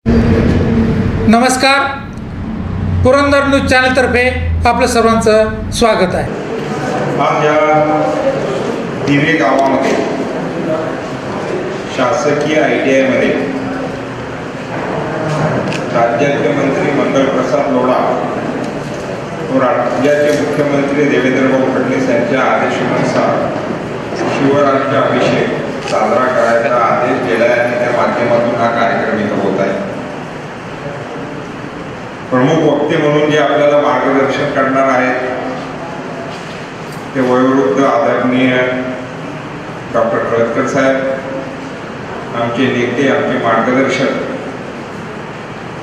नमस्कार, पुरंदर न्यूज चॅनलतर्फे आपलं सर्वांचं स्वागत आहे. आज या दिवे गावामध्ये शासकीय ITI मध्ये राज्याचे मंत्री मंगलप्रसाद लोढा व राज्याचे मुख्यमंत्री देवेंद्रभाऊ फडणवीस यांच्या आदेशानुसार शिवराज्याभिषेक साजरा करायचा आदेश दिला आहे आणि त्या माध्यमातून हा कार्यक्रम इथं होत आहे. प्रमुख वक्ते म्हणून जे आपल्याला मार्गदर्शन करणार आहेत ते वयोवृद्ध आदरणीय डॉक्टर खळदकर साहेब, आमचे नेते, आमचे मार्गदर्शक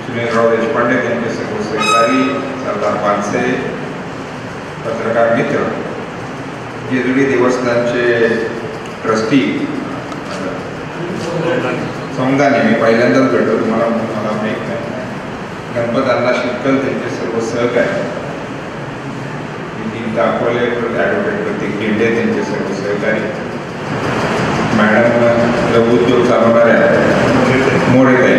सुनीलराव देशपांडे, त्यांचे सर्व सहकारी, सरदार पानसे, पत्रकार मित्र, जेजुरी देवस्थानचे ट्रस्टी समदानी, मी पहिल्यांदाच भेटतो तुम्हाला, मला माहीत नाही, गणपत अण्णा शिक्कल, त्यांचे सर्व सहकारी, नितीन दाखवले, ॲडव्होकेट प्रतीक केंडे, त्यांचे सर्व सहकारी, मॅडम लघुउद्योग चालवणाऱ्या मोरेताई,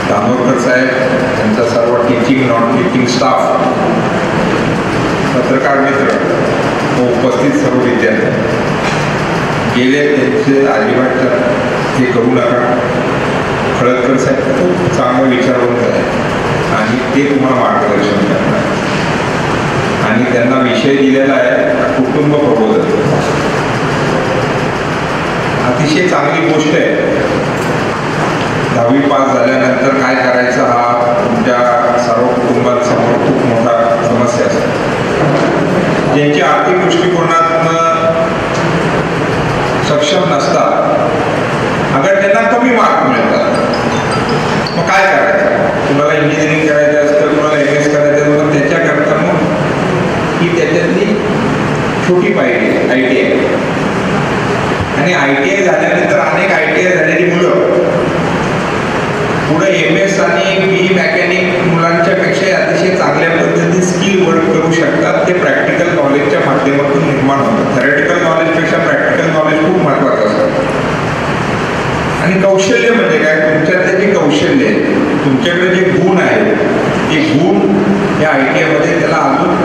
दामोदकर साहेब, त्यांचा सर्व टीचिंग नॉन टीचिंग स्टाफ, पत्रकार मित्र व उपस्थित सर्व विद्यार्थी, गेले त्यांचे अजिबात हे करू नका. खळदकर साहेब खूप चांगलं विचारवंत आहे आणि ते तुम्हाला मार्गदर्शन करणार आणि त्यांना विषय दिलेला आहे कुटुंब प्रबोधन. अतिशय चांगली गोष्ट आहे. 10वी पास झाल्यानंतर काय करायचं हा तुमच्या सर्व कुटुंबांसमोर खूप मोठा समस्या असते. ज्यांच्या आर्थिक दृष्टिकोनातून सक्षम नसतात, अगर त्यांना कमी मार्क मिळतात, मग काय करायचं? तुम्हाला इंजिनिअरिंग करायचं असतं, तुम्हाला MS करायचं, मग त्याच्याकरता मग ही त्याच्यातली छोटी पाहिजे ITI. आणि ITI झाल्यानंतर अनेक ITI झालेली मुलं पुढे MS आणि BE मेकॅनिक मुलांच्या पेक्षा अतिशय चांगल्या पद्धतीने स्किल वर्क करू शकतात. ते प्रॅक्टिकल नॉलेजच्या माध्यमातून निर्माण होतात. थेरॅटिकल नॉलेजपेक्षा प्रॅक्टिकल नॉलेज खूप महत्त्वाचं असतं. आणि कौशल्य म्हणजे काय? तुमच्यातले जे कौशल्य आहे, तुमच्याकडे जे गुण आहेत, ते गुण या ITI मध्ये त्याला अजून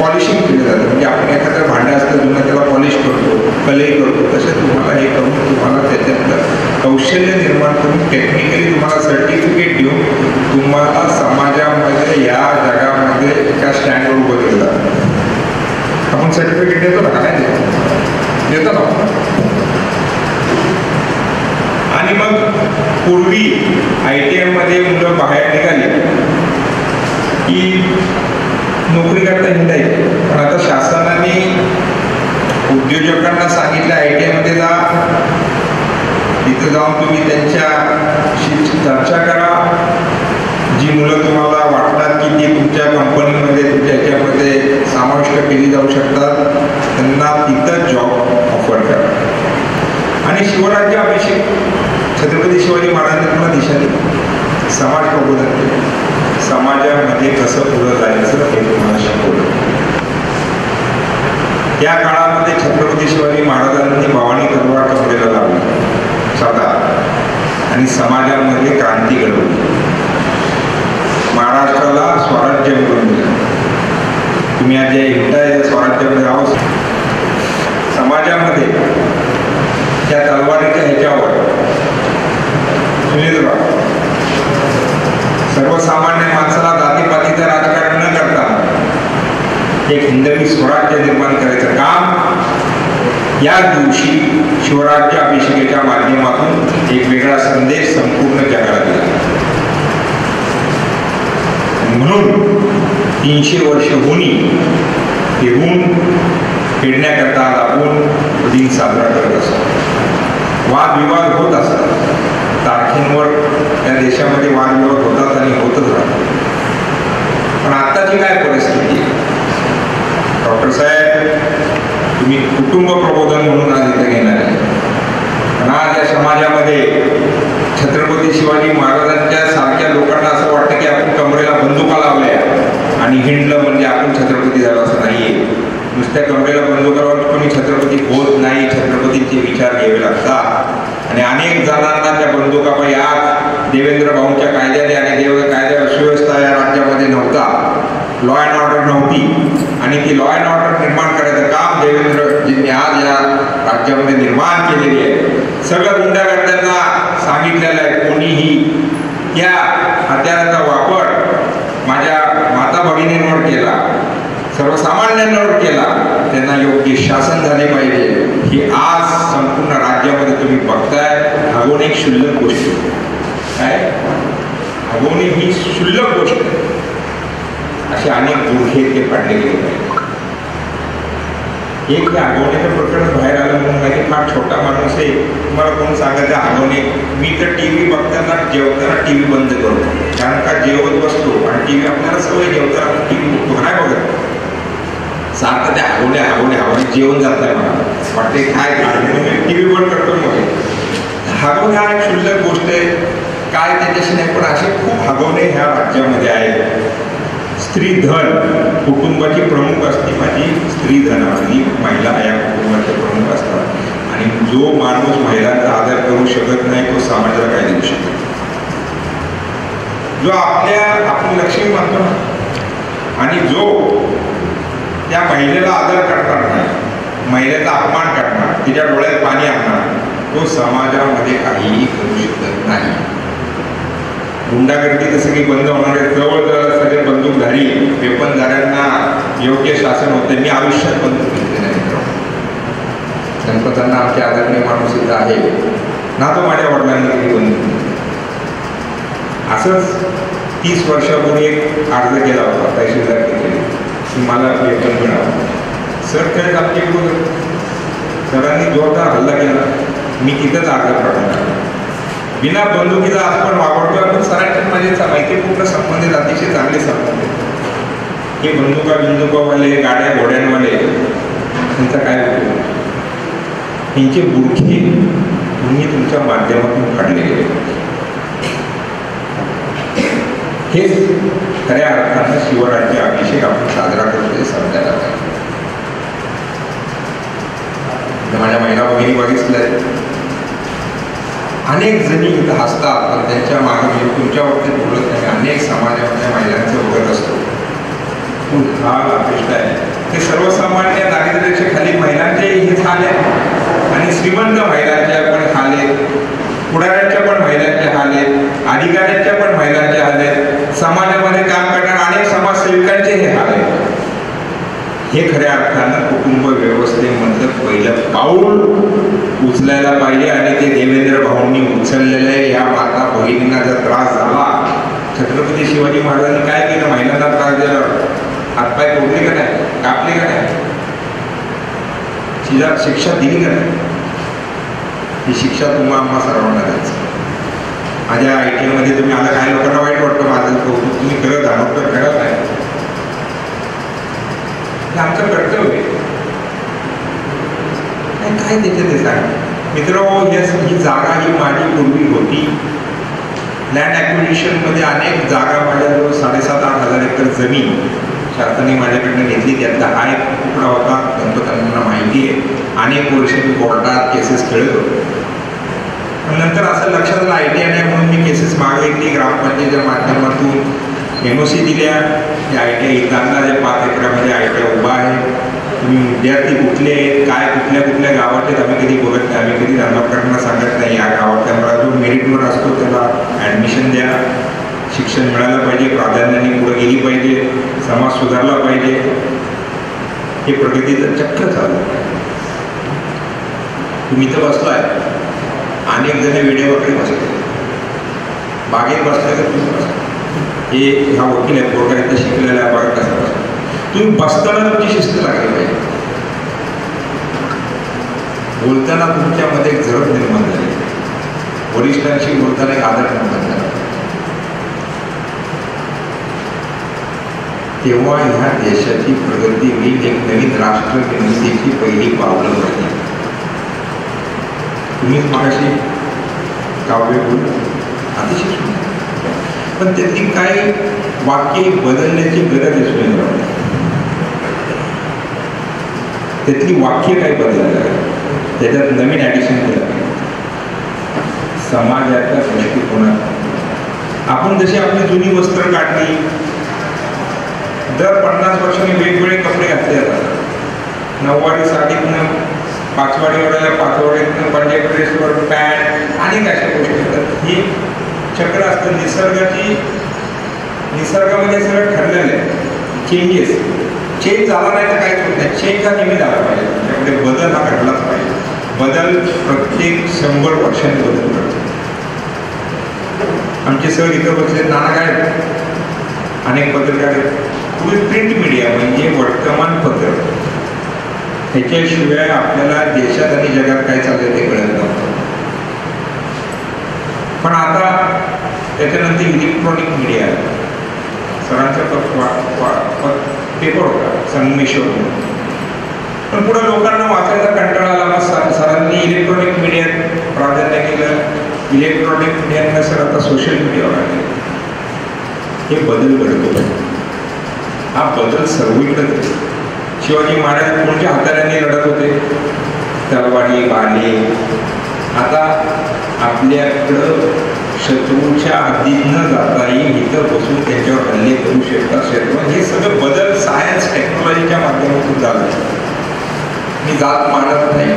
पॉलिशिंग केलं जातं. म्हणजे आपण एखादं भांडं असतं जुनं, त्याला पॉलिश करतो, कलई करतो, तसं तुम्हाला हे करून तुम्हाला त्याच्यातलं कौशल्य निर्माण करून टेक्निकली तुम्हाला सर्टिफिकेट देऊन तुम्हाला समाजामध्ये या जगामध्ये एका स्टँडवर उभं केलं जातं. आपण सर्टिफिकेट देतो ना, काय देतो ना. आणि मग पूर्वी ITI मध्ये मुलं बाहेर निघाली की नोकरी करता हिंडायची, पण आता शासनाने उद्योजकांना सांगितलं ITI मध्ये जा, तिथं जाऊन तुम्ही त्यांच्याशी चर्चा करा. जी मुलं तुम्हाला वाटतात की ती तुमच्या कंपनीमध्ये, तुमच्या ह्याच्यामध्ये समाविष्ट केली जाऊ शकतात, त्यांना तिथं जॉब ऑफर करा. आणि शिवराज्याभिषेक छत्रपती शिवाजी महाराजांनी तुम्हाला दिशा दिली, समाज प्रबोधन केलं, समाजामध्ये कसं पुढं जायचं हे तुम्हाला शिकवलं. त्या काळामध्ये छत्रपती शिवाजी महाराजांनी भवानी तलवार कमरेला लावली स्वतः आणि समाजामध्ये क्रांती घडवली. महाराष्ट्राला स्वराज्य मिळवून दिलं. तुम्ही आज जे हिंडताय स्वराज्यामध्ये राहू, समाजामध्ये त्या तलवारीच्या ह्याच्यावर सुनीलराव सर्वसामान्य माणसाला जातीपातीचं राजकारण न करता एक हिंदवी स्वराज्य निर्माण करायचं काम या दिवशी शिवराज्याभिषेकाच्या माध्यमातून एक वेगळा संदेश संपूर्ण जगाला दिला. म्हणून 300 वर्ष होणी हे ऊन फेडण्याकरता आपण दिन साजरा करत असतो. वादविवाद होत असतात, तारखेंवर या देशामध्ये वादविवाद होतात आणि होतच राहतात. पण आत्ताची काय परिस्थिती? डॉक्टर साहेब, तुम्ही कुटुंब प्रबोधन म्हणून आज इथे घेणार आहे. पण आज या समाजामध्ये छत्रपती शिवाजी महाराजांच्या सारख्या लोकांना असं वाटतं की आपण कमरेला बंदुका लावल्या आणि हिंडलं म्हणजे आपण छत्रपती झालो, असं नाहीये. नुसत्या कमरेला बंदुका लावून कोणी छत्रपती होत नाही. छत्रपतींचे विचार घ्यावे लागतात आणि अनेक जणांना त्या बंदुकापायी आज देवेंद्र भाऊंच्या कायद्याने आणि कायद्यावर सुव्यवस्था या राज्यामध्ये नव्हता, लॉ अँड ऑर्डर नव्हती, आणि ती लॉ अँड ऑर्डर निर्माण करायचं काम देवेंद्रजींनी आज या राज्यामध्ये निर्माण केलेली आहे. सगळं गुंडागर्द्यांना सांगितलेलं आहे, कोणीही त्या हत्याराचा वापर माझ्या माता भगिनींवर केला, सर्वसामान्यांवर केला, त्यांना योग्य शासन झाले पाहिजे. ही आज संपूर्ण राज्यामध्ये तुम्ही बघताय. भागवणे एक क्षुल्लक गोष्ट काय, भागवणे ही क्षुल्लक गोष्ट आहे. असे अनेक गुन्हे ते पाडले गेले पाहिजे. एक आगवण्याचं प्रकरण बाहेर आलं म्हणून माहिती, फार छोटा माणूस आहे, तुम्हाला कोण सांगायचं आगवणे. मी तर टी व्ही बघताना जेवताना टी व्ही बंद करतो, कारण का जेवत बसतो आणि टी व्ही आपल्याला सवय जेवताना टी व्ही बघतो, नाही बघत सारखं ते आगवणे जेवण जात नाही, मला वाटते काय म्हणून मी टी व्ही बंद करतो. मग हागवणे हा एक क्षुल्लक गोष्ट आहे, काय त्याच्याशी नाही, पण असे खूप हागवणे ह्या राज्यामध्ये आहेत. स्त्री धन कुटुंबाची प्रमुख असते, माझी स्त्री धनावली महिला या कुटुंबाचे प्रमुख असतात, आणि जो माणूस महिलांचा आदर करू शकत नाही तो समाजाला काय देऊ शकत. जो आपली लक्ष्मी मानतो ना, आणि जो त्या महिलेला आदर करणार नाही, महिलेचा अपमान करणार, तिच्या डोळ्यात पाणी आणणार, तो समाजामध्ये काहीही करू शकत नाही. गुंडागर्दी तर सगळी बंद होणार आहे. जवळजवळ सगळे बंदूकधारी वेपनधाऱ्यांना योग्य शासन होते. मी आयुष्यात बंदूक घेतले नाही. गणपतांना आमचे आदरणीय माणूस इथं आहे ना, तो माझ्या वडिलांनी कधी बंदूक. असंच 30 वर्षापूर्वी एक अर्ज केला होता तहसीलदार केले की मला वेतन मिळावं. सर त्यात आमचे सरांनी जोरदार हल्ला केला. मी तिथंच अर्ज पाठवला. बिना बंदुकीचा आज पण वापरतो, पण सरांचे माझे मैत्रीपूर्ण संबंधित अतिशय चांगले संबंध. हे बिंदुकावाले गाड्या घोड्यांवाले त्यांचा काय उपयोग. त्यांचे बुडके तुम्ही तुमच्या माध्यमातून काढले गेले. हेच खऱ्या अर्थानं शिवराज्य अभिषेक आपण साजरा करतोय समजायला पाहिजे. माझ्या महिला भगिनी बघितलंय, अनेक जणी इथं हसतात, पण त्यांच्या मागे मी तुमच्या बाबतीत बोलत नाही. अनेक समाजामधल्या महिलांचं बघत असतो, हा अपेक्षा आहे. ते सर्वसामान्य दारिद्र्याच्या खाली महिलांचेही हेच हाल आहेत, आणि श्रीमंत महिलांच्या पण हाल आहेत, पुढाऱ्यांच्या पण महिलांचे हाल आहेत, अधिकाऱ्यांच्या पण महिलांचे हाल आहेत, समाजामध्ये काम करणाऱ्या अनेक समाजसेविकांचे हे हाल आहेत. हे खऱ्या अर्थानं कुटुंब व्यवस्थेमधलं पहिलं पाऊल उचलायला पाहिजे, आणि ते देवेंद्र भाऊंनी उचललेलं आहे. ह्या माता भगिनींना जर त्रास झाला, छत्रपती शिवाजी महाराजांनी काय केलं, महिलांना त्रास दिला, हातपाय तोडले का नाही, कापले का नाही, शिक्षा दिली का नाही. ही शिक्षा तुम्हाला आम्हा सर्वांना द्यायचं. माझ्या ITI मध्ये तुम्ही आला, काही लोकांना वाईट वाटतं, माझं कौतुक तुम्ही करत आहात, तर करत आहे, हे आमचं कर्तव्य आहे. काय त्याच्यात ते सांग मित्र, ही जागा ही माझी पूर्वी होती. लँड ॲक्विजिशनमध्ये अनेक जागा माझ्याजवळ 7,500-8,000 एकर जमीन शासनाने माझ्याकडनं घेतली. त्यातला हा एक तुकडा होता, गणपतांना माहिती आहे. अनेक वर्ष मी कोर्टात केसेस खेळत होतो. नंतर असं लक्षात आलं ITI नाही म्हणून मी केसेस मागितली. ग्रामपंचायतीच्या माध्यमातून NOC दिल्या. त्या ITI इथं जे 5 एकरामध्ये ITI उभा आहे. तुम्ही विद्यार्थी कुठले आहेत, काय कुठल्या गावात आहेत, आम्ही कधी बघत नाही. आम्ही कधी रामकरांना सांगत नाही या गावातल्या मला जो मेरिटवर असतो त्याला ॲडमिशन द्या, शिक्षण मिळालं पाहिजे, प्राधान्याने पुढे गेली पाहिजे, समाज सुधारला पाहिजे. हे प्रगतीचं चक्र चालू आहे. तुम्ही इथं बसलाय, अनेक जण वेळेवरती बसले, बागेत बसले तर तुम्ही बसला. हे ह्या वकील आहेत, कोर्टात इथं शिकलेला आहे, बघा कसं बसला. तुम्ही बसताना तुमची शिस्त लागली पाहिजे. बोलताना तुमच्यामध्ये एक जरब निर्माण झाली, वरिष्ठांशी बोलताना एक आदर निर्माण झाला. तेव्हा ह्या देशाची प्रगती होईल. एक नवीन राष्ट्र निर्मितीची पहिली पावलं होती. तुम्हीच मागाशी काव्य बोल अतिशय सुंदर, पण त्यातली काही वाक्य बदलण्याची गरज असते. त्यातली वाक्य काही बदलायला त्याच्यात नवीन ॲडिशन केलं. समाजाच्या दृष्टिकोनात आपण जशी आपली जुनी वस्त्र काढली, दर 50 वर्षांनी वेगवेगळे कपडे घातले जातात. नऊवारी साडीतनं पाचवाडीवर, पाचवाडीतनं पंजाबी ड्रेसवर पॅन्ट, अनेक अशा गोष्टी असतात. हे चक्र असतं निसर्गामध्ये सगळं ठरलेलं आहे. चेंज झाला नाही तर काहीच होत नाही. चेंज हा नेहमी झाला पाहिजे. त्यामध्ये बदल हा घडलाच पाहिजे. बदल प्रत्येक 100 वर्षांनी बदल करतो. आमचे सर इथं बसले, नाना काय अनेक पत्रकार आहेत. पूर्वी प्रिंट मीडिया म्हणजे वर्तमानपत्र, ह्याच्याशिवाय आपल्याला देशात आणि जगात काय चाललंय ते कळत नव्हतं. पण आता त्याच्यानंतर इलेक्ट्रॉनिक मीडिया, सरांचा पेपर होता संगमेश्वर, पण पुढे लोकांना वाचायचा कंटाळा आला. मग सरांनी इलेक्ट्रॉनिक मीडियात प्राधान्य केलं. इलेक्ट्रॉनिक मीडियानं सर आता सोशल मीडियावर आले. हे बदल घडतो. हा बदल सर्वीकडे. शिवाजी महाराज कोणत्या हाताळ्याने लढत होते? तलवारी, भाले. आता आपल्याकडं शत्रूच्या हद्दीत न जाताही इथं बसून त्यांच्यावर हल्ले करू शकतात. हे सगळं बदल सायन्स टेक्नॉलॉजीच्या माध्यमातून झालं. मी जात मानत नाही,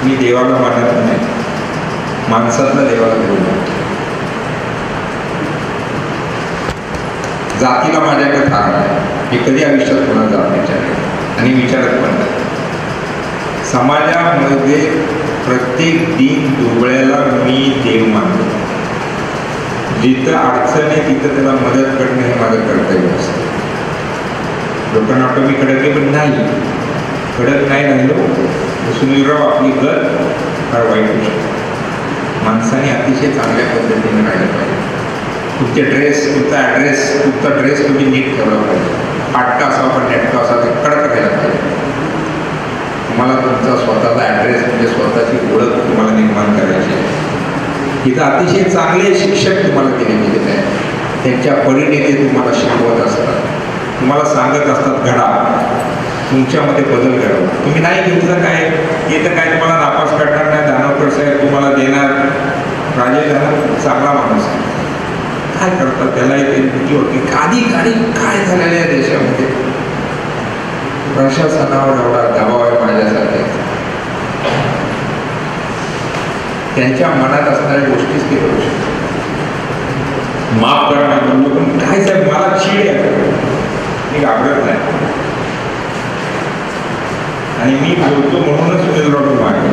मी देवाला मानत नाही, माणसातला देवाला बोलतो. जातीला माझ्याकडे थार नाही. मी कधी आयुष्यात कोणाला जात विचारले आणि विचारत पण नाही. समाजामध्ये प्रत्येक दिन दुबळ्याला मी देव मानतो. जिथं अडचण आहे तिथं त्याला मदत करणं हे माझं कर्तव्य असतं. लोकांना वाटतं मी कडक आहे, पण नाही. कडक नाही राहिलो सुनीलराव आपली गत फार वाईट होऊ शकतो. माणसाने अतिशय चांगल्या पद्धतीने राहिलं पाहिजे. तुमचे ड्रेस, तुमचा ड्रेस तुम्ही नीट ठेवला पाहिजे. फाटका असावा पण नेटका असावा, ते कडक राहायला पाहिजे. तुम्हाला तुमचा स्वतःचा ॲड्रेस म्हणजे स्वतःची ओळख तुम्हाला निर्माण करायची आहे. इथं अतिशय चांगले शिक्षक तुम्हाला दिले गेलेले आहेत. त्यांच्या परीने ते तुम्हाला शिकवत असतात, तुम्हाला सांगत असतात घडा, तुमच्यामध्ये बदल घडवा. तुम्ही नाही घेतलं काय, येतं काय तुम्हाला नापास करणार नाही. दानवकर साहेब तुम्हाला देणार. राजेश दानव चांगला माणूस आहे. काय करतात त्यालाही ते भीती होती. आधी काय झालेलं आहे देशामध्ये. प्रशासनावर एवढा दबाव आहे माझ्यासाठी. त्यांच्या मनात असणाऱ्या गोष्टीच ते करू शकतात. माफ करा म्हणतो, पण काय साहेब मला चीड आहे, मी घाबरत नाही आणि मी बोलतो म्हणूनच सुनीलराव मागे.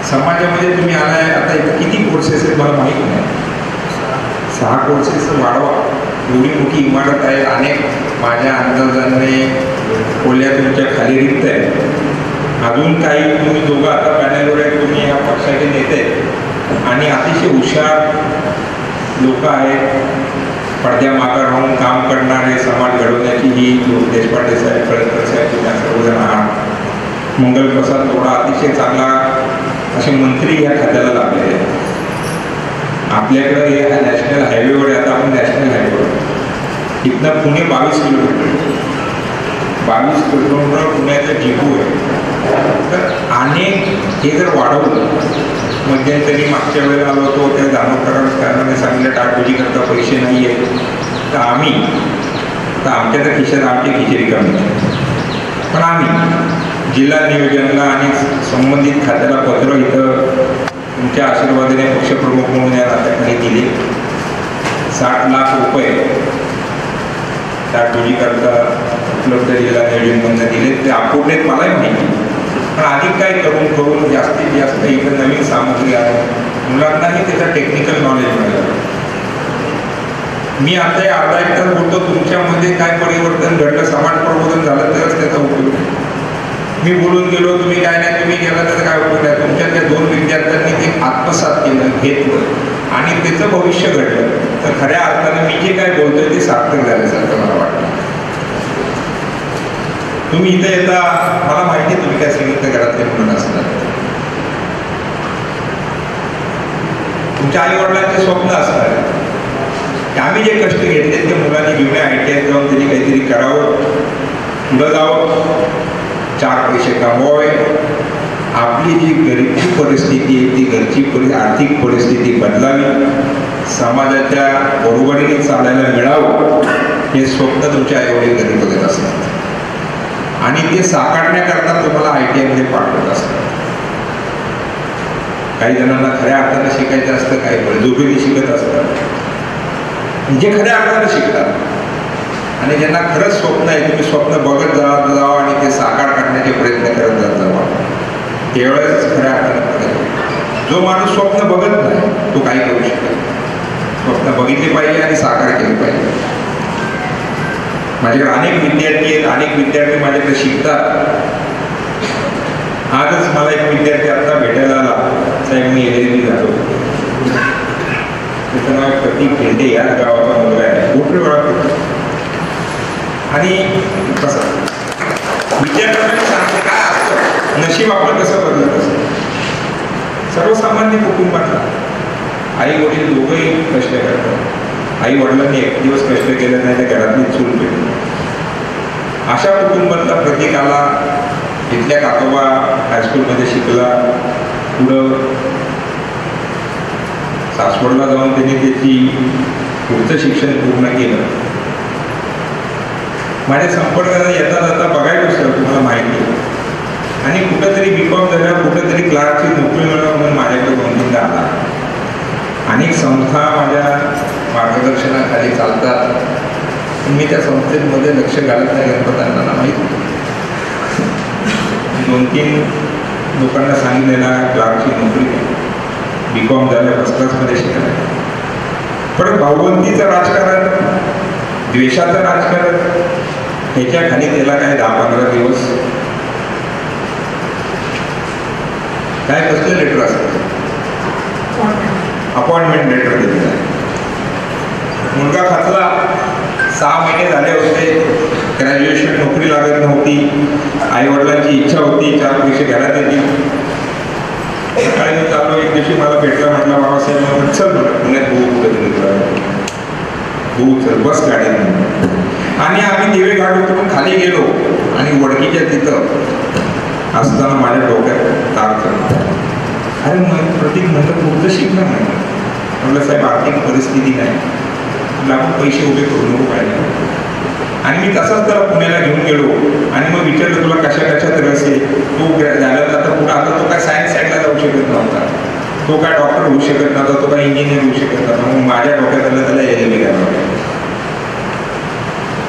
समाजामध्ये तुम्ही आलाय, आता किती कोर्सेस आहेत मला माहीत नाही. 6 कोर्सेस वाढवा. एवढी मोठी इमारत आहे. अनेक माझ्या अंदाजाने खोल्या तुमच्या खाली रिक्त आहेत. अजून काही तुम्ही दोघं आता पॅनलवर आहेत, तुम्ही या पक्षाचे नेते आणि अतिशय हुशार लोक आहेत. पडद्यामागं राहून काम करणारे, समाज घडवण्याची ही देशपांडे साहेब, कळतकर साहेब, तुम्ही सर्वजण आहात. मंगलप्रसाद थोडा अतिशय चांगला असे मंत्री या खात्याला लागलेले आहेत. आपल्याकडं हे नॅशनल हायवेवर आहे. आता आपण नॅशनल हायवेवर इथनं पुणे 22 किलोमीटर, 22 किलोमीटर पुण्याचं जिगू आहे. तर अनेक हे जर वाढवलं, मध्यंतरी मागच्या वेळेला आलो होतो त्या दानवकरांनी सांगितलं टाळपुजी करता पैसे नाही आहेत, तर आम्ही तर आमच्या तर खिशात आमची खिचडी कमी, पण आम्ही जिल्हा नियोजनला आणि संबंधित खात्याला पत्र इथं तुमच्या आशीर्वादाने पक्षप्रमुख म्हणून या नात्याखाली दिले. 60 लाख रुपये टाळपुजी करता उपलब्ध जिल्हा नियोजनमधून दिले. ते अपूर्णेत मलाही माहिती, पण अधिक काय करून जास्तीत जास्त इथं नवीन सामग्री आहे. मुलांनाही त्याचं टेक्निकल नॉलेज मिळालं. मी आता अर्धा एक तास बोलतो, तुमच्यामध्ये काय परिवर्तन घडलं, समाज प्रबोधन झालं तरच त्याचा उपयोग. मी बोलून गेलो, तुम्ही काय नाही, तुम्ही गेला त्याचा काय उपयोग आहे. तुमच्या त्या 2 विद्यार्थ्यांनी ते आत्मसात केलं, घेतलं आणि त्याचं भविष्य घडलं, तर खऱ्या अर्थानं मी जे काय बोलतोय ते सार्थक झाल्यासारखं मला वाटतं. तुम्ही इथं येता, मला माहिती आहे तुम्ही काय संयुक्त घरातले म्हणून असणार. तुमच्या आई वडिलांचे स्वप्न असणार. आम्ही जे कष्ट घेतले ते मुलांनी घेऊन ITI जाऊन त्यांनी काहीतरी करावं, पुढं जावं, 4 पैसे कमवावे आपली जी घरची परिस्थिती आहे ती घरची आर्थिक परिस्थिती बदलावी, समाजाच्या बरोबरीने चालायला मिळावं, हे स्वप्न तुमच्या आईवडील घरी बघत असतात आणि ते साकारण्याकरता तुम्हाला ITI मध्ये पाठवत असतात. काही जणांना खऱ्या अर्थानं शिकायचं असतं, काही बळजोबरीने शिकत असतात. जे खऱ्या अर्थानं शिकतात आणि ज्यांना खरंच स्वप्न आहे, तुम्ही स्वप्न बघत जावा आणि ते साकार करण्याचे प्रयत्न करत जात जावा, त्यावेळेस खऱ्या अर्थानं प्रगती. जो माणूस स्वप्न बघत नाही तो काही करू शकत नाही. स्वप्न बघितले पाहिजे आणि साकार केले पाहिजे. माझ्याकडे अनेक विद्यार्थी आहेत, अनेक विद्यार्थी माझ्याकडे शिकतात. आजच मला एक विद्यार्थी आता भेटायला आला, साहेब मी LLB झालो. त्याचं नाव प्रतीक भेंडे, याच गावाचा मुलगा आहे, मोठे वेळा करतो. आणि कसं विद्यार्थ्यांना सांगते काय असतं, नशीब आपलं कसं बदलत असतं. सर्वसामान्य कुटुंबातला आई वडील दोघंही कष्ट करतात. आई वडिलांनी एक दिवस कष्ट केलं नाही तर घरातली चूल पेटली. अशा कुटुंबातला प्रतीकाला इथल्या काकोबा हायस्कूलमध्ये शिकला. पुढं सासवडला जाऊन त्यांनी त्याची पुढचं शिक्षण पूर्ण केलं. माझ्या संपर्काला येता जाता बघायचं असतं, तुम्हाला माहिती आहे. आणि कुठंतरी B.Com झाल्यावर कुठंतरी क्लार्कची नोकरी मिळावं म्हणून माझ्याकडे 2-3दा आला. अनेक संस्था माझ्या मार्गदर्शनाखाली चालतात, मी त्या संस्थेमध्ये लक्ष घालत नाही, गणपतांना माहीत होतं. 2-3 लोकांना सांगितलेला क्लार्कची नोकरी, B.Com झाल्या, फर्स्ट क्लासमध्ये शिकला. पण भाऊबंदीचं राजकारण, द्वेषाचं राजकारण, ह्याच्या खाली त्याला काय 10-15 दिवस काय कसलं लेटर असतं, अपॉइंटमेंट लेटर दिलेलं आहे. मुलगा खचला. 6 महिने झाले होते, ग्रॅज्युएशन, नोकरी लागत नव्हती. आईवडिलांची इच्छा होती 4 पैसे घरात येतील. सकाळी मी चाललो, एक दिवशी मला भेटला, म्हटला बाबासाहेब चल म्हणलं पुण्यात भाऊ चल बस गाडीत. आणि आम्ही दिवे घाट उतरून खाली गेलो आणि वडकीच्या तिथं असताना माझ्या डोक्यात तार चढला. अरे मग प्रतीक म्हटलं पुढचं शिकलं नाही. म्हटलं साहेब आर्थिक परिस्थिती नाही, आपण पैसे उभे करू नको पाहिजे. आणि मी तसाच त्याला पुण्याला घेऊन गेलो आणि मग विचारलं तुला कशात रस आहे. तो झालं आता पुढे, आता तो काय सायन्स साईडला जाऊ शकत नव्हता, तो काय डॉक्टर होऊ शकत नव्हता, तो काय इंजिनियर होऊ शकत नव्हता. मग माझ्या डोक्यात आलं त्याला LLB करावं.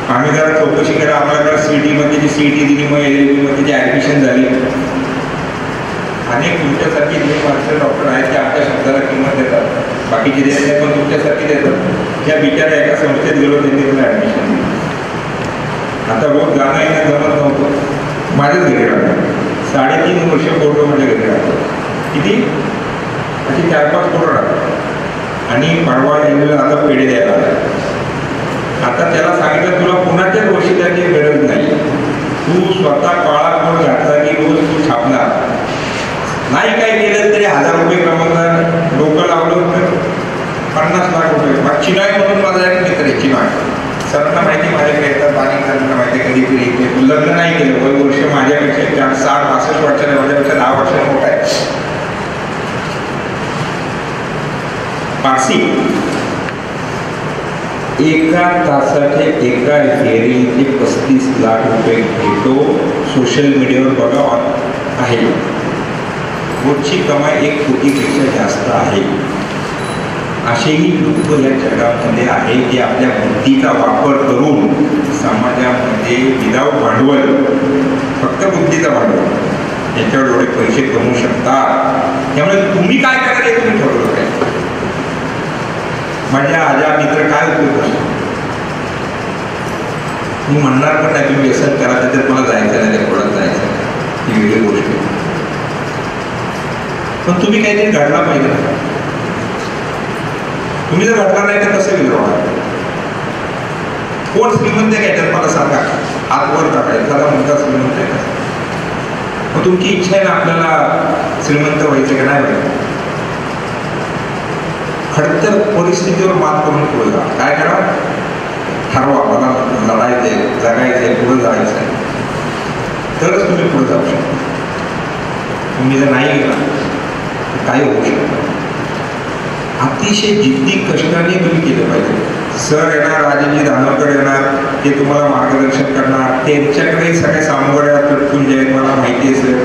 आम्ही जरा चौकशी करा, आम्हाला CET मध्ये जी CET दिली, मग LLB मध्ये जी ॲडमिशन झाली. अनेक तुमच्यासारखे जे मास्टर डॉक्टर आहेत ते आपल्या शब्दाला किंमत देतात, बाकीचे देत नाही, पण तुमच्यासाठी देतात. त्या बिचाऱ्या एका संस्थेत गेलो, त्यांनी त्याला ॲडमिशन दिली. आता रोज जाणं येणं जमत नव्हतं, माझ्याच घरी राहतो. 3.5 वर्ष पोरं माझ्या घरी राहतो. किती अशी 4-5 पोरं राहतात. आणि परवा गेलेला आता पेढे द्यायला आला. आता त्याला सांगितलं तुला कुणाच्याच वशिल्याची गरज नाही, तू स्वतः काळा कोण घातला की रोज तू छापणार. नाही काय केलं तरी 1000 रुपये कमवणार. डोकं लावलं तर 50 लाख रुपये. मग चिनाय म्हणून माझा एक मित्र आहे, चिनाय, सरांना माहिती माझ्याकडे येतात, अनेक जणांना माहिती कधी कधी लग्न नाही केलं. वय वर्ष माझ्यापेक्षा 60-65 वर्षाने, माझ्यापेक्षा 10 वर्षाने मोठा आहे. पारसी. एका तासाचे एका हिअरिंगचे 35 लाख रुपये घेतो. सोशल मीडियावर बघा आहे. रोजची कमाई 1 कोटीपेक्षा जास्त आहे. असेही लोक या जगामध्ये आहेत जे आपल्या बुद्धीचा वापर करून समाजामध्ये विदाऊट भांडवल, फक्त बुद्धीचा भांडवल, याच्यावर एवढे पैसे कमवू शकतात. त्यामुळे तुम्ही काय करायला हे तुम्ही ठरवलं पाहिजे. माझ्या आजा मित्र काय उपयोग असतो, मी म्हणणार पण नाही तुम्ही व्यसन करा, त्याच्यात मला जायचं नाही, रेकॉर्डात जायचं नाही, ही वेगळी गोष्ट आहे. पण तुम्ही काहीतरी घडला पाहिजे. तुम्ही जर घडला नाही तर कसं विचारणार. कोण श्रीमंत आहे काय मला सांगा, हात वर टाका. एखादा मुलगा श्रीमंत आहे का? मग तुमची इच्छा आहे ना आपल्याला श्रीमंत व्हायचं का नाही व्हायचं. खडतर परिस्थितीवर मात करून पुढे जा. काय करा, ठरवा मला लढायचंय, जगायचंय, पुढे जायचंय, तरच तुम्ही पुढे जाऊ शकता. तुम्ही जर नाही गेला तर काय होऊ शकतं. अतिशय जिद्दी कष्टाने तुम्ही केलं पाहिजे. सर येणार, राजेजी धानोरकर येणार, ते तुम्हाला मार्गदर्शन करणार. त्यांच्याकडे सगळ्या सामुगड्या तटकून जे आहेत मला माहिती आहे सर.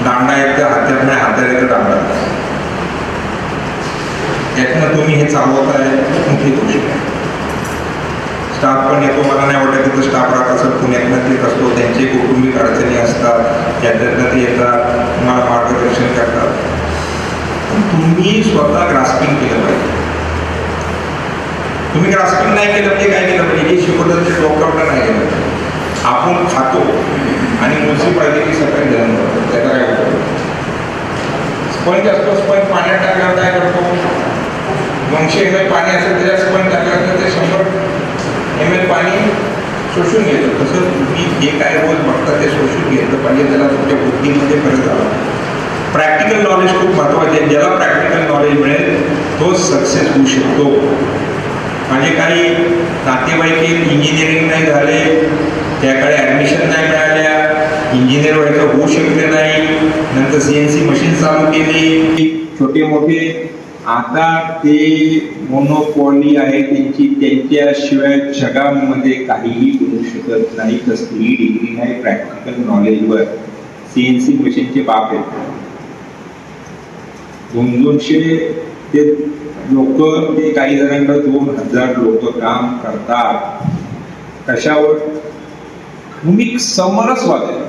दांडा येतं हातात नाही, हातात येतं दांडा. त्यातनं तुम्ही हे चालवताय मोठी गोष्ट आहे. स्टाफ पण येतो, मला नाही वाटत तिथं स्टाफ राहत असेल, पुण्यातनं येत असतो, त्यांचे कौटुंबिक अडचणी असतात, त्यातनं ते येतात, तुम्हाला मार्गदर्शन करतात. पण तुम्ही स्वतः ग्रास्पिंग केलं पाहिजे. तुम्ही ग्रास्पिंग नाही केलं म्हणजे काय केलं पाहिजे, हे शिकवतात ते डोक्यावर नाही गेलं. आपण खातो आणि म्युन्सिपालिटी सकाळी धरण करतो, त्याचा काय होतो. स्पंज असतो, स्पंज पाण्यात टाकल्यावर काय करतो, 200 ml पाणी असेल त्याच्यात स्पंज टाकल्यानंतर ते 100 ml पाणी शोषून घेतो. तसं तुम्ही जे काय रोज बघता ते शोषून घेतलं पाहिजे. त्याला तुमच्या बुद्धीमध्ये फरक झाला. प्रॅक्टिकल नॉलेज खूप महत्त्वाचे आहे. ज्याला प्रॅक्टिकल नॉलेज मिळेल तोच सक्सेस होऊ शकतो. म्हणजे काही नातेवाईक इंजिनिअरिंग नाही झाले, त्याकडे ॲडमिशन नाही मिळाल्या, इंजिनियर व्हायचं होऊ शकले नाही, नंतर CNC मशीन चालू केली, छोटे मोठे. आता ते मोनोपॉली आहे त्यांची, त्यांच्याशिवाय जगामध्ये काहीही करू शकत नाही. कसलीही डिग्री नाही प्रॅक्टिकल नॉलेजवर. CNC मशीनचे बाप आहेत. 200 ते लोक, ते काही जणांकडे 2000 लोक काम करतात. कशावर, तुम्ही समरसवाद आहे.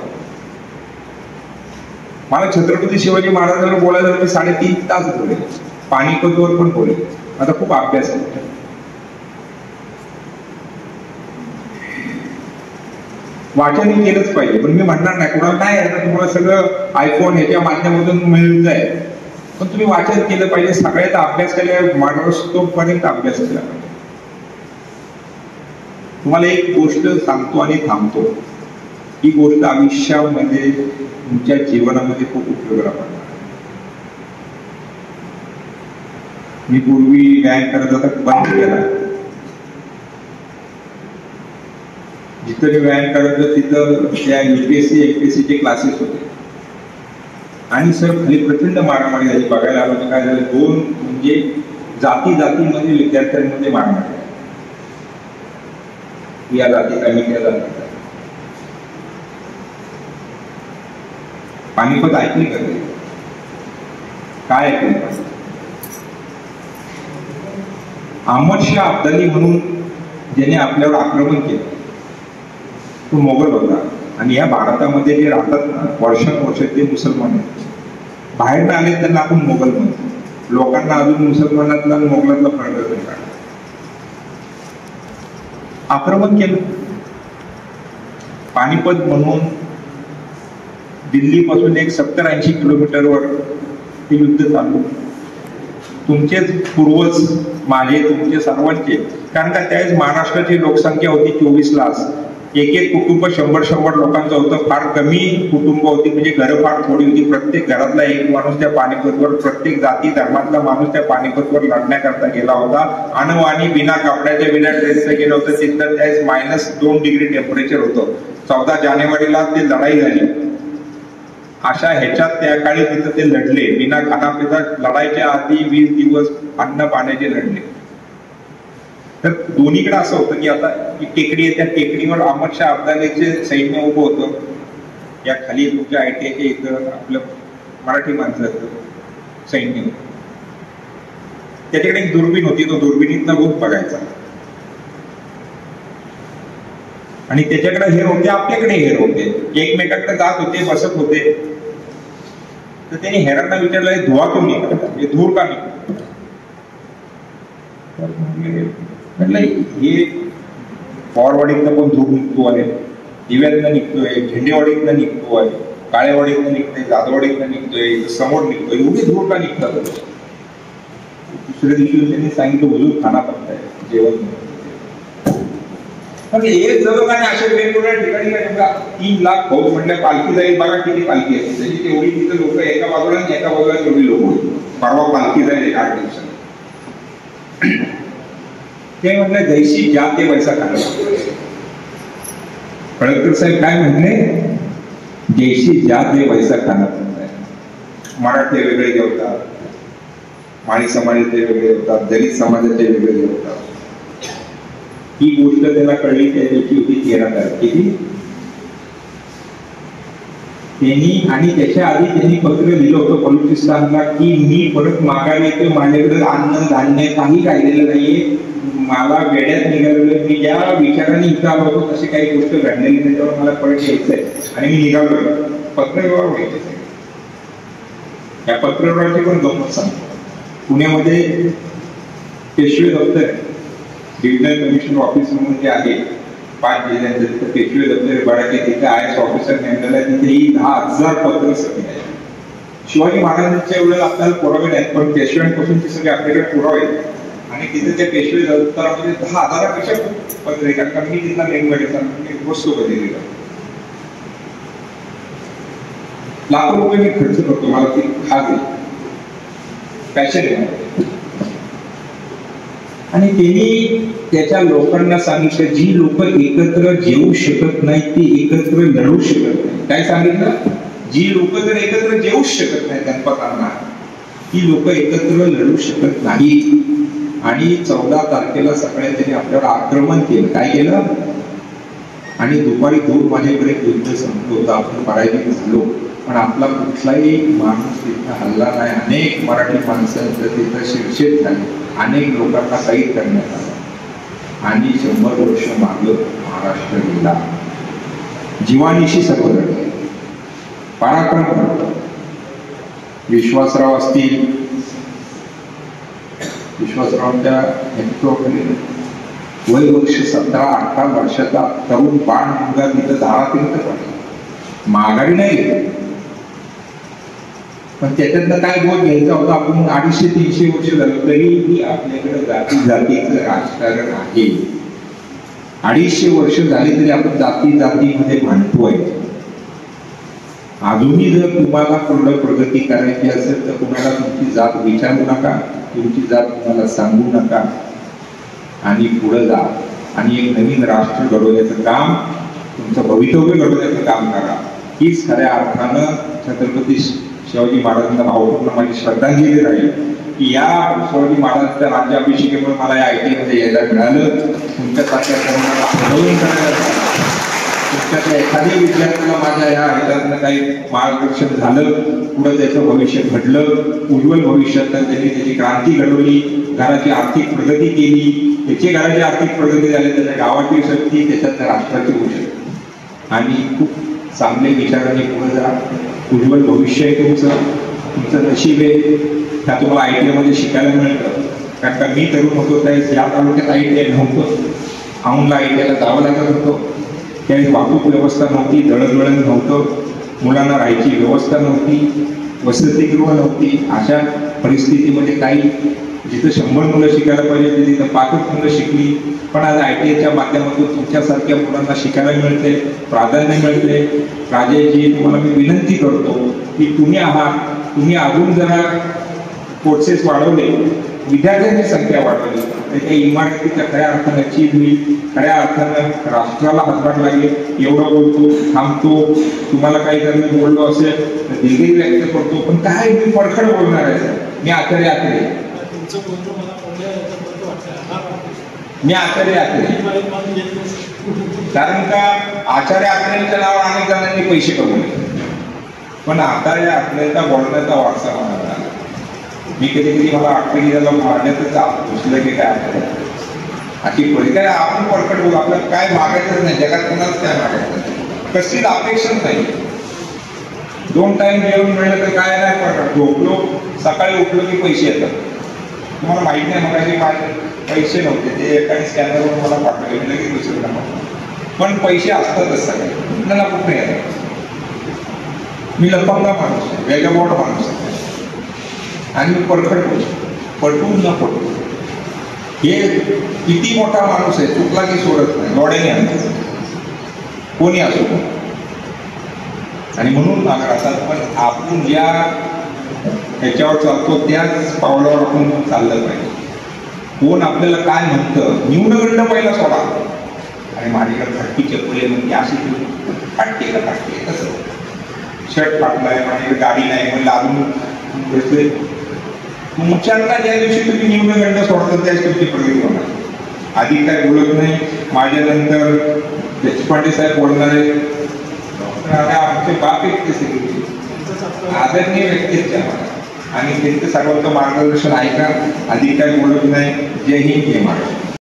मला छत्रपती शिवाजी महाराजांना बोलायला मी 3.5 तास बोले, पानिपतवर पण बोले. आता खूप अभ्यास आहे. वाचन केलंच पाहिजे. पण मी म्हणणार नाही कुणाला काय आहे, तुम्हाला सगळं आयफोन ह्याच्या माध्यमातून मिळून जाईल, पण तुम्ही वाचन केलं पाहिजे. सगळ्यात अभ्यास केला माणूस तोपर्यंत अभ्यास केला पाहिजे. तुम्हाला एक गोष्ट सांगतो आणि थांबतो. ही गोष्ट आयुष्यामध्ये तुमच्या जीवनामध्ये खूप उपयोगाला पडणार. मी पूर्वी व्यायाम करत होता, बंद केला. जिथं मी व्यायाम करत होतो तिथं त्या UPSC APSC चे क्लासेस होते. आणि सर खाली प्रचंड मारामारी झाली. बघायला आलो तर काय झालं, 2 म्हणजे जातीमध्ये विद्यार्थ्यांमध्ये मारामारी. या जाती कमी, त्या जाती. पानिपत ऐकली का? काय ऐकलं? अहमद शाह अब्दाली म्हणून ज्याने आपल्यावर आक्रमण केलं, तो मोगल होता. आणि या भारतामध्ये जे राहतात ना, वर्षानुवर्ष ते मुसलमान आहेत. बाहेर आले त्यांना आपण मोगल म्हणतो. लोकांना अजून मुसलमानातला आणि मोगलातला फरक नाही काढला. आक्रमण केलं. पानिपत म्हणून दिल्लीपासून एक 70-80 किलोमीटरवर ते युद्ध चालू. तुमचेच पूर्वज, माझे, तुमचे सर्वांचे. कारण का त्यावेळेस महाराष्ट्राची लोकसंख्या होती 24 लाख. एक कुटुंब 100 लोकांचं होतं. फार कमी कुटुंब होती, म्हणजे घरं फार थोडी होती. प्रत्येक घरातला एक माणूस त्या पानिपतवर, प्रत्येक जाती धर्मातला माणूस त्या पानिपतवर लढण्याकरता गेला होता. अनवाणी बिना कपड्याच्या, बिना ड्रेसचं गेलं होतं. तिथं त्यावेळेस -2 डिग्री टेम्परेचर होतं. 14 जानेवारीला ते लढाई झाली. अशा ह्याच्यात त्या काळी तिथं ते लढले. बिना खानापिता लढाईच्या आधी 20 दिवस अन्न पाण्याचे लढले. तर दोन्हीकडे असं होतं की आता ही टेकडी आहे, त्या टेकडीवर अहमद शाह अब्दालीचे सैन्य उभं होतं. या खाली तुमच्या ITIच्या इथं आपलं मराठी माणसाचं सैन्य होतं. त्याच्याकडे एक दुर्बीण होती. तो दुर्बिणीतनं रूप बघायचा. आणि त्याच्याकडे हेर होते, आपल्याकडे हेर होते. एकमेकांकडे जात होते, बसत होते. तर त्यांनी हेरांना विचारलं, हे धुवा क्यों निघतो, हे धूर का निघतो? म्हटलं हे पवारवाडीतनं पण धूर निघतो आहे, दिव्यातनं निघतोय, झेंडेवाडीतनं निघतोय, काळेवाडीतनं निघतोय, जाधववाडीतनं निघतोय, समोर निघतोय. एवढी धूर का निघतात? दुसऱ्या दिवशी त्यांनी सांगितलं, हुजूर खाना पडताय, जेवण. एक जग आणि अशा वेगवेगळ्या ठिकाणी 3 लाख फौज म्हटल्या, पालखी जाईल. बघा किती पालखी आहे त्याची, तेवढी तिथं लोक एका बाजूला आणि एका बाजूला तेवढी लोक होती. परवा पालखी जाईल 8 दिवसात. ते म्हटलं, जैशी जाते वैसा खाना. फडणकर साहेब काय म्हणले, जैशी ज्या ते वैसा खाना पडत आहे. मराठे वेगळे जेवतात, माळी समाजाचे वेगळे होतात, दलित समाजाचे वेगळे जेवतात. ही गोष्ट त्याला कळली त्या दिवशी होती 13 तारखेची. त्यांनी आणि त्याच्या आधी त्यांनी पत्र लिहिलं होतं बलुचिस्तानला की मी परत माघारी येतो, माझ्याकडे अन्न धान्य काही राहिलेलं नाहीये, मला वेड्यात निघालेलं, मी ज्या विचाराने इथं आलो होतो तशी काही गोष्ट घडलेली त्याच्यावर मला परत यायचंय आणि मी निघालोय. पत्रव्यवहार व्हायचं. या पत्रव्यवहाराची पण गंमत सांगतो. पुण्यामध्ये पेशवे दफ्तर डिव्हिजनल कमिशनर ऑफिस म्हणून जे आहे 5 जिल्ह्यांचं पेशवे दफ्तर बडाके, तिथे IAS ऑफिसर नेमलेला, तिथेही 10,000 पत्र सगळी आहेत. शिवाजी महाराजांच्या वेळेला आपल्याला पुरावे नाहीत, पण पेशव्यांपासूनचे सगळे आपल्याकडे पुरावे आहेत. आणि तिथे त्या पेशवे दफ्तरामध्ये 10,000पेक्षा खूप पत्र आहे. कारण मी तिथला नेमबाडीचा वस्तू बदलली लाखो रुपये मी खर्च करतो, मला ती खास आहे, पॅशन आहे. आणि त्यांनी त्याच्या लोकांना सांगितलं जी लोक एकत्र जेवू शकत नाही ती एकत्र लढू शकत नाही. काय सांगितलं? जी लोक जर एकत्र जेवूच शकत नाही गणपतांना, ती लोक एकत्र लढू शकत नाही. आणि 14 तारखेला सकाळी त्यांनी आपल्यावर आक्रमण केलं. काय केलं? आणि दुपारी 2 वाजेपर्यंत युद्ध संपलं होतं. आपण पराजित झालो, पण आपला कुठलाही माणूस तिथं हल्ला नाही. अनेक मराठी माणसांचं तिथं शिरशेत झाले, अनेक लोकांना शहीद करण्यात आलं. आणि 100 वर्ष मागे महाराष्ट्र गेला. जीवानीशी सर्व लढले, पराक्रम. विश्वासराव असतील, विश्वासरावांच्या नेतृत्वाखाली वय वर्ष 17-18 वर्षाचा तरुण बाण मुलगा तिथं धारातीर्थ पडला. माघारी नाही, पण त्याच्यातनं काय बोध घ्यायचा होता. आपण 250-300 वर्ष झालं तरीही आपल्याकडे जातीचं राजकारण आहे. 250 वर्ष झाली तरी आपण जातीमध्ये भांडतोय. अजूनही जर तुम्हाला पूर्ण प्रगती करायची असेल तर कुणाला तुमची जात विचारू नका, तुमची जात तुम्हाला सांगू नका, आणि पुढे जा आणि एक नवीन राष्ट्र घडवण्याचं काम, तुमचं भवितव्य घडवण्याचं काम करा. हीच खऱ्या अर्थानं छत्रपती शिवाजी महाराजांना भावपूर्ण माझी श्रद्धांजली राहील की या शिवाजी महाराजांच्या राज्याभिषेकामुळे मला या ITI मध्ये यायला मिळालं. तुमच्यासारख्या तरुणाला आंदोलन करायला, तुमच्यातल्या एखाद्या विद्यार्थ्याला माझ्या या ह्याच्यातनं काही मार्गदर्शन झालं, पुढे त्याचं भविष्य घडलं, उज्ज्वल भविष्यात त्यांनी त्याची क्रांती घडवली, घराची आर्थिक प्रगती केली. त्याची घराची आर्थिक प्रगती झाली, त्याच्या गावाची शक्ती, त्याच्यात राष्ट्राची होऊ शकते. आणि खूप चांगले विचारांनी पुढे जा. उज्ज्वल भविष्य आहे तुमचं नशीब आहे. त्या तुम्हाला ITI मध्ये शिकायला मिळतं. कारण का मी तरुण होतो त्यावेळेस या तालुक्यात ITI नव्हतं. औंधला ITI ला जावं लागत होतं. त्यावेळेस वाहतूक व्यवस्था नव्हती, दळणवळण नव्हतं, मुलांना राहायची व्यवस्था नव्हती, वसतिगृह नव्हती. अशा परिस्थितीमध्ये काही जिथं 100 मुलं शिकायला पाहिजे तिथं 5च मुलं शिकली. पण आज ITIच्या माध्यमातून तुमच्यासारख्या मुलांना शिकायला मिळते, प्राधान्य मिळते. राजेजी, तुम्हाला मी विनंती करतो की तुम्ही तुम्ही अजून जरा कोर्सेस वाढवले, विद्यार्थ्यांची संख्या वाढवली तर त्या इमारतीच्या खऱ्या अर्थानं चीज होईल, खऱ्या अर्थानं राष्ट्राला हातभार लागेल. एवढं बोलतो, थांबतो. तुम्हाला काही जर मी बोललो असेल तर दिलगिरी व्यक्त करतो, पण काय मी परखड बोलणार आहे. मी आचार्य आत्रे, मी आचार्य आत्रे. कारण का आचार्य आत्रेंच्या नावावर अनेक जणांनी पैसे कमवले, पण आचार्य आत्रेंचा बोलण्याचा वारसा मला. मी कधी मला वाटतं की त्याला मारण्यातच घुसलं की काय अशी पडली. काय आपण परखड बोलू, आपल्याला काय मागायचं नाही, जगात कोणालाच काय मागायचं, कसलीच अपेक्षाच नाही. 2 टाइम जेवण मिळलं तर काय नाही परखड. झोपलो, सकाळी उठलो की पैसे येतात. तुम्हाला माहित नाही मग माझे पैसे नव्हते, ते एकाने स्कॅनरवरून मला पाठवले, मी लगेच दुसऱ्याला पण पैसे असतातच सगळे. आपल्याला कुठे येतात. मी लपंगा माणूस आहे, वेगळा माणूस आहे, आणि मी परखड पटवून न पटवून. हे किती मोठा माणूस आहे, चुकला की सोडत नाही, डोळ्याने आणतो, कोणी असो. आणि म्हणून मागणार असतात. पण आपण ज्या ह्याच्यावर चालतो त्याच पावलावर आपण चाललं पाहिजे. कोण आपल्याला काय म्हणतं, न्यूनगंड पहिला सोडा. आणि माझ्याकडे फटकी चप्पले म्हणजे अशी फाटके का फाटके कसं शर्ट फाटलाय, माझ्याकडे गाडी नाही, म्हणून लादून बसले. तुमच्यांना ज्या दिवशी तुम्ही न्यूनगंड सोडता त्याच तुमची प्रगती होणार. आधी काय बोलत नाही, माझ्यानंतर देशपांडे साहेब बोलणार आहे, आमचे बाप एक आदरणीय व्यक्ती आणि त्यांचं सर्वांचं मार्गदर्शन ऐका. आधी काय बोलत नाही. जय हिंद, जय महाराष्ट्र.